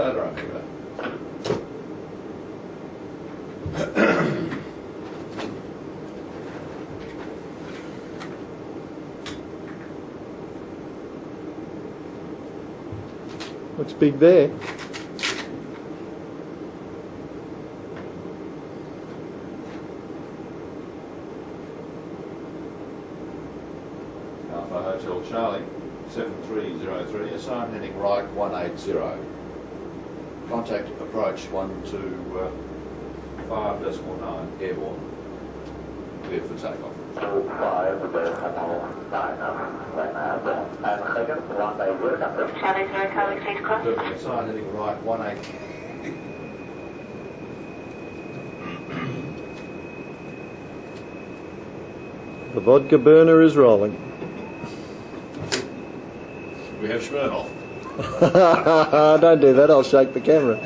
it around, pick it up. Looks big there. Alpha Hotel Charlie, 7303, assign heading right 180. Contact approach 125.9, airborne. Cleared for takeoff. 25, Charlie 0, Charlie, please cross. Perfect, assign heading right 180. The vodka burner is rolling. We have Smirnoff. Don't do that, I'll shake the camera.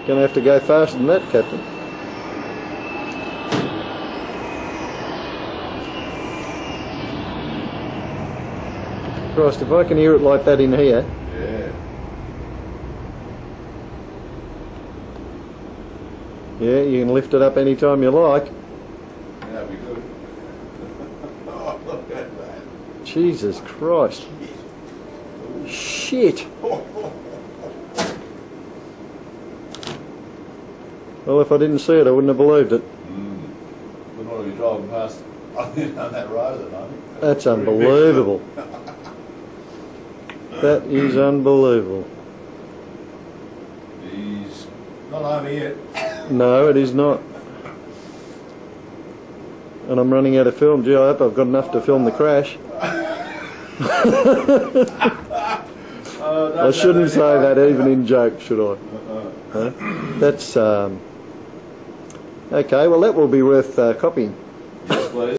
Gonna have to go faster than that, Captain. Christ, if I can hear it like that in here. Yeah. Yeah, you can lift it up any time you like. That'd be good. Oh, look at that. Jesus Christ. Shit. Well, if I didn't see it, I wouldn't have believed it. Wouldn't want to be driving past on that road at the moment. That's unbelievable. That is unbelievable. He's not over yet. No, it is not. And I'm running out of film. Gee, I hope I've got enough to film the crash. I shouldn't say that even in joke, should I? Huh? That's okay. Well, that will be worth copying. Yes, please.